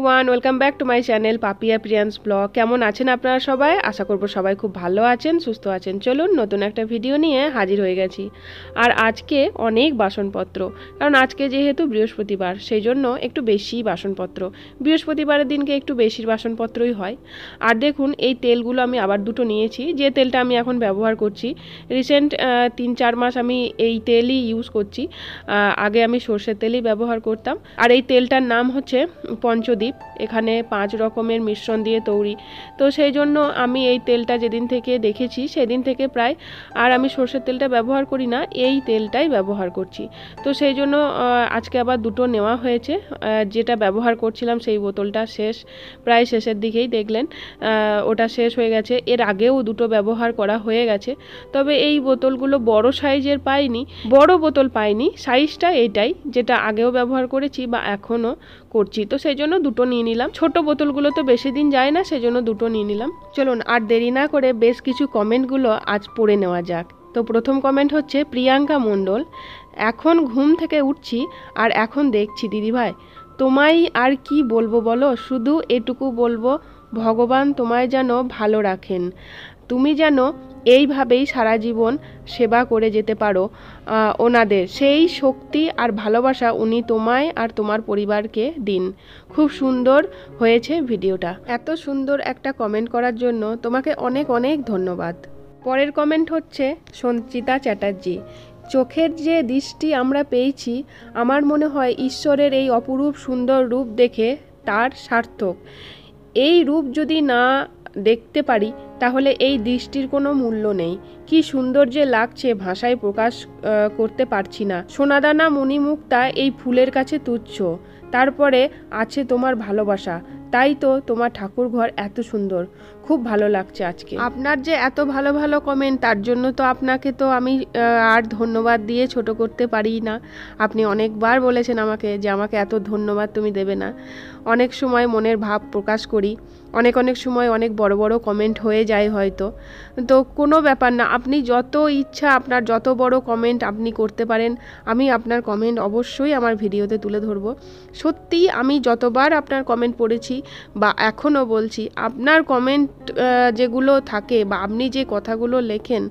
Everyone, welcome back to my channel Papiya Priyans blog. কেমন আছেন আপনারা সবাই? আশা করব সবাই খুব ভালো আছেন, সুস্থ আছেন। চলুন নতুন একটা ভিডিও নিয়ে হাজির হয়ে গেছি। আর আজকে অনেক বাসনপত্র, কারণ আজকে যেহেতু বৃহস্পতিবার, সেই জন্য একটু বেশি বাসনপত্র। বৃহস্পতিবারের দিনকে একটু বেশি বাসনপত্রই হয়। আর দেখুন, এই তেলগুলো আমি আবার দুটো নিয়েছি, যে তেলটা আমি এখন ব্যবহার করছি। রিসেন্ট 3-4 মাস আমি এই তেলই ইউজ করছি। আগে আমি সর্ষের তেলই ব্যবহার করতাম। আর এই তেলটার নাম হচ্ছে পঞ্চদ্বীপ। এখানে 5 রকমের মিশ্রণ দিয়ে তৈরি। তো সেই জন্য আমি এই তেলটা যেদিন থেকে দেখেছি সেদিন থেকে প্রায় আর আমি সর্ষের তেলটা ব্যবহার করি না, এই তেলটাই ব্যবহার করছি। তো সেই জন্য আজকে আবার দুটো নেওয়া হয়েছে। যেটা ব্যবহার করছিলাম সেই বোতলটা শেষ, প্রায় শেষের দিকেই দেখলেন ওটা শেষ হয়ে গেছে। এর আগেও দুটো ব্যবহার করা হয়ে গেছে, তবে এই বোতলগুলো বড় সাইজের পাইনি, বড় বোতল পাইনি। সাইজটা এইটাই, যেটা আগেও ব্যবহার করেছি বা এখনও করছি। তো সেই জন্য দুটো নিয়ে নিলাম। ছোট বোতলগুলো তো বেশি দিন যায় না, সেই জন্য দুটো নিয়ে নিলাম। চলুন আর দেরি না করে বেশ কিছু কমেন্টগুলো আজ পড়ে নেওয়া যাক। তো প্রথম কমেন্ট হচ্ছে প্রিয়াঙ্কা মণ্ডল। এখন ঘুম থেকে উঠছি আর এখন দেখছি দিদিভাই, তোমায় আর কি বলবো বলো, শুধু এটুকু বলবো, ভগবান তোমায় যেন ভালো রাখেন, তুমি যেন এইভাবেই সারা জীবন সেবা করে যেতে পারো ওনাদের, সেই শক্তি আর ভালোবাসা উনি তোমায় আর তোমার পরিবারকে দিন। খুব সুন্দর হয়েছে ভিডিওটা। এত সুন্দর একটা কমেন্ট করার জন্য তোমাকে অনেক অনেক ধন্যবাদ। পরের কমেন্ট হচ্ছে সঞ্চিতা চ্যাটার্জি। চোখের যে দৃষ্টি আমরা পেয়েছি, আমার মনে হয় ঈশ্বরের এই অপরূপ সুন্দর রূপ দেখে তার সার্থক। এই রূপ যদি না দেখতে পারি তাহলে এই দৃষ্টির কোনো মূল্য নেই। কি সুন্দর যে লাগছে, ভাষায় প্রকাশ করতে পারছি না। সোনাদানা মণিমুক্তা এই ফুলের কাছে তুচ্ছ, তারপরে আছে তোমার ভালোবাসা, তাই তো তোমার ঠাকুর ঘর এত সুন্দর। খুব ভালো লাগছে আজকে আপনার যে এত ভালো ভালো কমেন্ট, তার জন্য তো আপনাকে তো আমি আর ধন্যবাদ দিয়ে ছোট করতে পারি না। আপনি অনেকবার বলেছেন আমাকে যে আমাকে এত ধন্যবাদ তুমি দেবে না। অনেক সময় মনের ভাব প্রকাশ করি, অনেক সময় অনেক বড় বড় কমেন্ট হয়ে যায় হয়তো, তো কোনো ব্যাপার না। আপনি যত ইচ্ছা, আপনার যত বড় কমেন্ট আপনি করতে পারেন, আমি আপনার কমেন্ট অবশ্যই আমার ভিডিওতে তুলে ধরবো। সত্যি আমি যতবার আপনার কমেন্ট পড়েছি বা এখনও বলছি, আপনার কমেন্ট যেগুলো থাকে বা আপনি যে কথাগুলো লেখেন,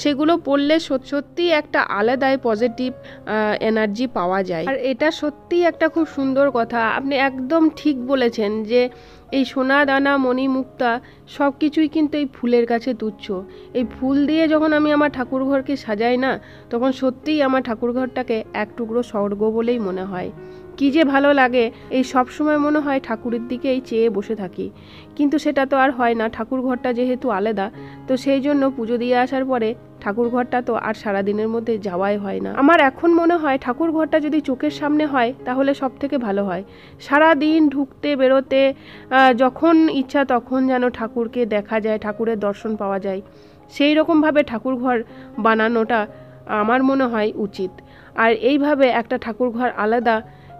সেগুলো পড়লে সত্যি একটা আলাদাই পজিটিভ এনার্জি পাওয়া যায়। আর এটা সত্যি একটা খুব সুন্দর কথা, আপনি একদম ঠিক বলেছেন যে এই সোনা দানা মণিমুক্তা সব কিছুই কিন্তু এই ফুলের কাছে তুচ্ছ। এই ফুল দিয়ে যখন আমি আমার ঠাকুরঘরকে সাজাই না, তখন সত্যিই আমার ঠাকুরঘরটাকে এক টুকরো স্বর্গ বলেই মনে হয়। কী যে ভালো লাগে, এই সব সময় মনে হয় ঠাকুরের দিকেই চেয়ে বসে থাকি, কিন্তু সেটা তো আর হয় না। ঠাকুরঘরটা যেহেতু আলাদা, তো সেই জন্য পুজো দিয়ে আসার পরে ঠাকুরঘরটা তো আর সারাদিনের মধ্যে যাওয়াই হয় না। আমার এখন মনে হয় ঠাকুরঘরটা যদি চোখের সামনে হয় তাহলে সব থেকে ভালো হয়। সারা দিন ঢুকতে বেরোতে যখন ইচ্ছা তখন যেন ঠাকুরকে দেখা যায়, ঠাকুরের দর্শন পাওয়া যায়। সেই রকমভাবে ঠাকুরঘর বানানোটা আমার মনে হয় উচিত। আর এইভাবে একটা ঠাকুরঘর আলাদা,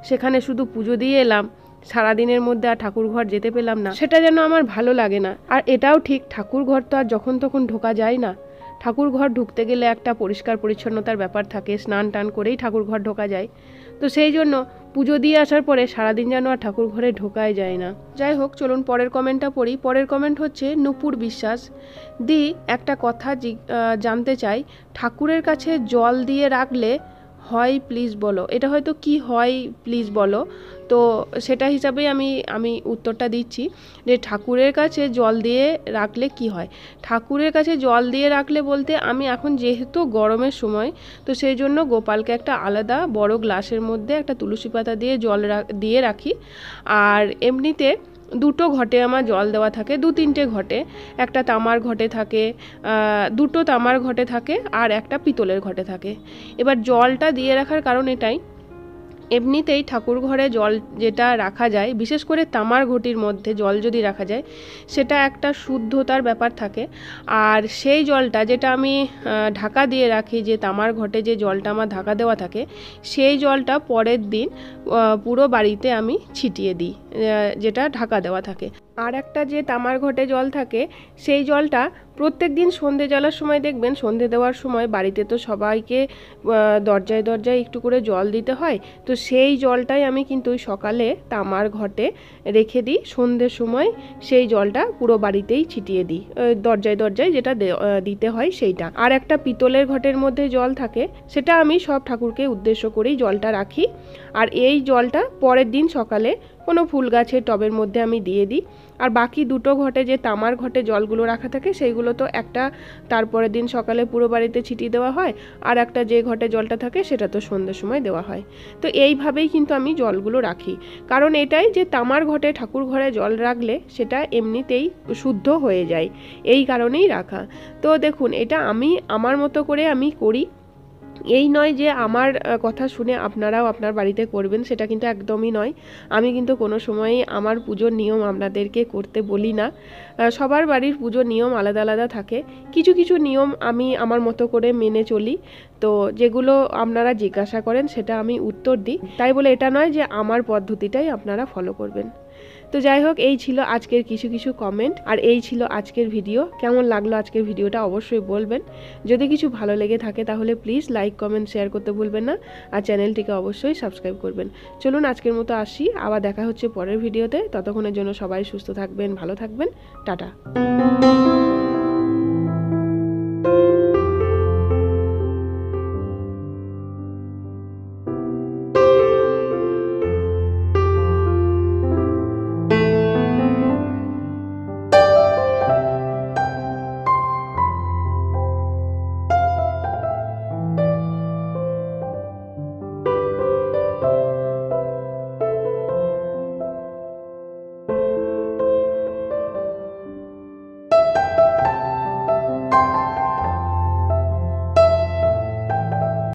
সেখানে শুধু পুজো দিয়ে এলাম, সারাদিনের মধ্যে আর ঠাকুরঘর যেতে পেলাম না, সেটা যেন আমার ভালো লাগে না। আর এটাও ঠিক, ঠাকুরঘর তো আর যখন তখন ঢোকা যায় না। ঠাকুরঘর ঢুকতে গেলে একটা পরিষ্কার পরিচ্ছন্নতার ব্যাপার থাকে, স্নান টান করেই ঠাকুরঘর ঢোকা যায়। তো সেই জন্য পুজো দিয়ে আসার পরে সারাদিন যেন আর ঠাকুরঘরে ঢোকাই যায় না। যাই হোক, চলুন পরের কমেন্টটা পড়ি। পরের কমেন্ট হচ্ছে নূপুর বিশ্বাস। দি, একটা কথা জানতে চাই, ঠাকুরের কাছে জল দিয়ে রাখলে হয় প্লিজ বলো। এটা হয়তো কি হয় প্লিজ বলো, তো সেটা হিসাবেই আমি উত্তরটা দিচ্ছি যে ঠাকুরের কাছে জল দিয়ে রাখলে কি হয়। ঠাকুরের কাছে জল দিয়ে রাখলে বলতে, আমি এখন যেহেতু গরমের সময়, তো সেই জন্য গোপালকে একটা আলাদা বড় গ্লাসের মধ্যে একটা তুলসী পাতা দিয়ে জল দিয়ে রাখি। আর এমনিতে দুটো ঘটে আমার জল দেওয়া থাকে, 2-3টে ঘটে। একটা তামার ঘটে থাকে, দুটো তামার ঘটে থাকে, আর একটা পিতলের ঘটে থাকে। এবার জলটা দিয়ে রাখার কারণ এটাই, এমনিতেই ঠাকুর ঘরে জল যেটা রাখা যায়, বিশেষ করে তামার ঘটির মধ্যে জল যদি রাখা যায়, সেটা একটা শুদ্ধতার ব্যাপার থাকে। আর সেই জলটা যেটা আমি ঢাকা দিয়ে রাখি, যে তামার ঘটে যে জলটা আমার ঢাকা দেওয়া থাকে, সেই জলটা পরের দিন পুরো বাড়িতে আমি ছিটিয়ে দিই, যেটা ঢাকা দেওয়া থাকে। আর একটা যে তামার ঘটে জল থাকে সেই জলটা প্রত্যেক দিন সন্ধে জ্বালার সময় দেখবেন, সন্ধে দেওয়ার সময় বাড়িতে তো সবাইকে দরজায় দরজায় একটু করে জল দিতে হয়, তো সেই জলটাই আমি কিন্তু সকালে তামার ঘটে রেখে দিই। সন্ধ্যের সময় সেই জলটা পুরো বাড়িতেই ছিটিয়ে দিই, দরজায় দরজায় যেটা দিতে হয় সেইটা। আর একটা পিতলের ঘটের মধ্যে জল থাকে, সেটা আমি সব ঠাকুরকে উদ্দেশ্য করেই জলটা রাখি। আর এই জলটা পরের দিন সকালে কোনো ফুল গাছের টবের মধ্যে আমি দিয়ে দিই। আর বাকি দুটো ঘটে, যে তামার ঘটে জলগুলো রাখা থাকে সেইগুলো তো একটা তারপরের দিন সকালে পুরো বাড়িতে ছিটিয়ে দেওয়া হয়, আর একটা যে ঘটে জলটা থাকে সেটা তো সন্ধ্যের সময় দেওয়া হয়। তো এইভাবেই কিন্তু আমি জলগুলো রাখি, কারণ এটাই যে তামার ঘটে ঠাকুর ঘরে জল রাখলে সেটা এমনিতেই শুদ্ধ হয়ে যায়, এই কারণেই রাখা। তো দেখুন, এটা আমি আমার মতো করে আমি করি। এই নয় যে আমার কথা শুনে আপনারাও আপনার বাড়িতে করবেন, সেটা কিন্তু একদমই নয়। আমি কিন্তু কোনো সময়ই আমার পুজোর নিয়ম আপনাদেরকে করতে বলি না। সবার বাড়ির পুজোর নিয়ম আলাদা আলাদা থাকে, কিছু কিছু নিয়ম আমি আমার মতো করে মেনে চলি। তো যেগুলো আপনারা জিজ্ঞাসা করেন সেটা আমি উত্তর দিই, তাই বলে এটা নয় যে আমার পদ্ধতিটাই আপনারা ফলো করবেন। তো যাই হোক, এই ছিল আজকের কিছু কিছু কমেন্ট, আর এই ছিল আজকের ভিডিও। কেমন লাগলো আজকের ভিডিওটা অবশ্যই বলবেন। যদি কিছু ভালো লেগে থাকে তাহলে প্লিজ লাইক কমেন্ট শেয়ার করতে ভুলবেন না, আর চ্যানেলটিকে অবশ্যই সাবস্ক্রাইব করবেন। চলুন আজকের মতো আসি, আবার দেখা হচ্ছে পরের ভিডিওতে। ততক্ষণের জন্য সবাই সুস্থ থাকবেন, ভালো থাকবেন, টাটা।